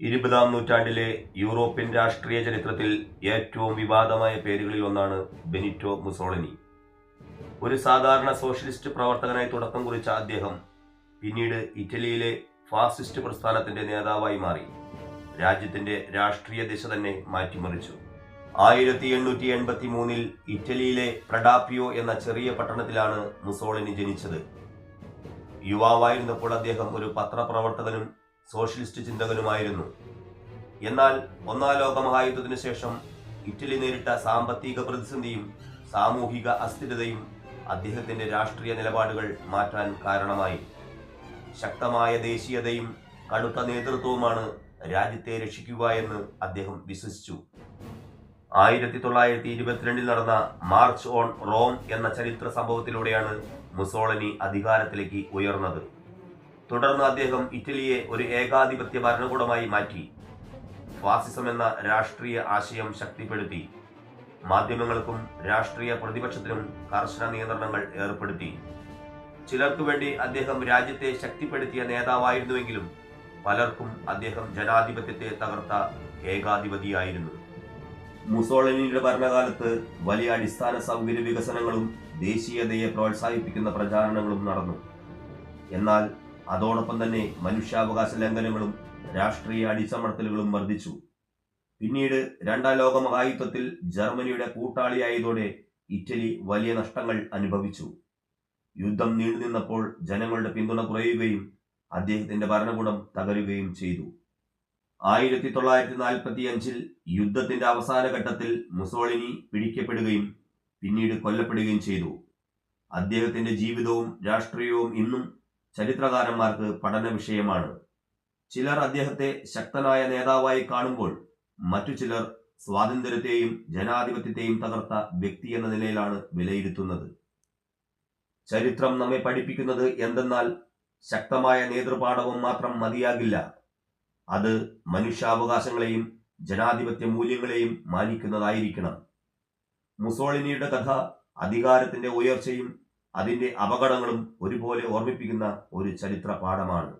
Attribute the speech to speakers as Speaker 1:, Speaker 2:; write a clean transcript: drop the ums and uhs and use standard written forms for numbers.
Speaker 1: 20-ാം നൂറ്റാണ്ടിലെ യൂറോപ്യൻ രാഷ്ട്രീയ ചരിത്രത്തിൽ ഏറ്റവും വിവാദമായ പേരുകളിൽ ഒന്നാണ് ബെനിറ്റോ മുസോളിനി. ഒരു സാധാരണ സോഷ്യലിസ്റ്റ് പ്രവർത്തകനായി തുടക്കം കുറിച്ച അദ്ദേഹം പിന്നീട് ഇറ്റലിയിലെ ഫാസിസ്റ്റ് പ്രസ്ഥാനത്തിന്റെ നേതാവായി മാറി രാജ്യത്തിന്റെ രാഷ്ട്രീയ ദിശ തന്നെ മാറ്റിമറിച്ചു. 1883 ഇറ്റലിയിലെ പ്രഡാപ്പിയോ എന്ന ചെറിയ പട്ടണത്തിലാണ് മുസോളിനി ജനിച്ചത്. യുവാവായിരുന്നപ്പോൾ അദ്ദേഹം ഒരു പത്രപ്രവർത്തകനും സോഷ്യലിസ്റ്റ് ചിന്തകനുമായിരുന്നു. എന്നാൽ ഒന്നാം ലോകമഹായുദ്ധത്തിനു ശേഷം ഇറ്റലി നേരിട്ട സാമ്പത്തിക പ്രതിസന്ധിയും സാമൂഹിക അസ്ഥിരതയും അദ്ദേഹത്തിന്റെ രാഷ്ട്രീയ നിലപാടുകൾ മാറ്റാൻ കാരണമായി. ശക്തമായ ദേശീയതയും കടുത്ത നേതൃത്വവുമാണ് രാജ്യത്തെ രക്ഷിക്കുക എന്ന് അദ്ദേഹം വിശ്വസിച്ചു. 1922 നടന്ന മാർച്ച് ഓൺ റോം എന്ന ചരിത്ര സംഭവത്തിലൂടെയാണ് മുസോളിനി അധികാരത്തിലേക്ക് ഉയർന്നത്. തുടർന്ന് അദ്ദേഹം ഇറ്റലിയെ ഒരു ഏകാധിപത്യ ഭരണകൂടമായി മാറ്റി. ഫാസിസം എന്ന രാഷ്ട്രീയ ആശയം ശക്തിപ്പെടുത്തി. മാധ്യമങ്ങൾക്കും രാഷ്ട്രീയ പ്രതിപക്ഷത്തിനും കർശന നിയന്ത്രണങ്ങൾ ഏർപ്പെടുത്തി. ചിലർക്കു വേണ്ടി അദ്ദേഹം രാജ്യത്തെ ശക്തിപ്പെടുത്തിയ നേതാവായിരുന്നുവെങ്കിലും പലർക്കും അദ്ദേഹം ജനാധിപത്യത്തെ തകർത്ത ഏകാധിപതിയായിരുന്നു. മുസോളിനിയുടെ ഭരണകാലത്ത് വലിയ അടിസ്ഥാന സൗകര്യ വികസനങ്ങളും ദേശീയതയെ പ്രോത്സാഹിപ്പിക്കുന്ന പ്രചാരണങ്ങളും നടന്നു. എന്നാൽ അതോടൊപ്പം തന്നെ മനുഷ്യാവകാശ ലംഘനങ്ങളും രാഷ്ട്രീയ അടിച്ചമർത്തലുകളും വർദ്ധിച്ചു. പിന്നീട് രണ്ടാം ലോക മഹായുദ്ധത്തിൽ ജർമ്മനിയുടെ കൂട്ടാളിയായതോടെ ഇറ്റലി വലിയ നഷ്ടങ്ങൾ അനുഭവിച്ചു. യുദ്ധം നീണ്ടുനിന്നപ്പോൾ ജനങ്ങളുടെ പിന്തുണ കുറയുകയും അദ്ദേഹത്തിന്റെ ഭരണകൂടം തകരുകയും ചെയ്തു. 1945 യുദ്ധത്തിന്റെ അവസാന ഘട്ടത്തിൽ മുസോളിനി പിടിക്കപ്പെടുകയും പിന്നീട് കൊല്ലപ്പെടുകയും ചെയ്തു. അദ്ദേഹത്തിന്റെ ജീവിതവും രാഷ്ട്രീയവും ഇന്നും ചരിത്രകാരന്മാർക്ക് പഠന വിഷയമാണ്. ചിലർ അദ്ദേഹത്തെ ശക്തനായ നേതാവായി കാണുമ്പോൾ മറ്റു ചിലർ സ്വാതന്ത്ര്യത്തെയും ജനാധിപത്യത്തെയും തകർത്ത വ്യക്തി എന്ന നിലയിലാണ് വിലയിരുത്തുന്നത്. ചരിത്രം നമ്മെ പഠിപ്പിക്കുന്നത് എന്തെന്നാൽ ശക്തമായ നേതൃപാടവം മാത്രം മതിയാകില്ല, അത് മനുഷ്യാവകാശങ്ങളെയും ജനാധിപത്യ മൂല്യങ്ങളെയും മാനിക്കുന്നതായിരിക്കണം. മുസോളിനിയുടെ കഥ അധികാരത്തിന്റെ ഉയർച്ചയും അതിന്റെ അപകടങ്ങളും ഒരുപോലെ ഓർമ്മിപ്പിക്കുന്ന ഒരു ചരിത്ര പാഠമാണ്.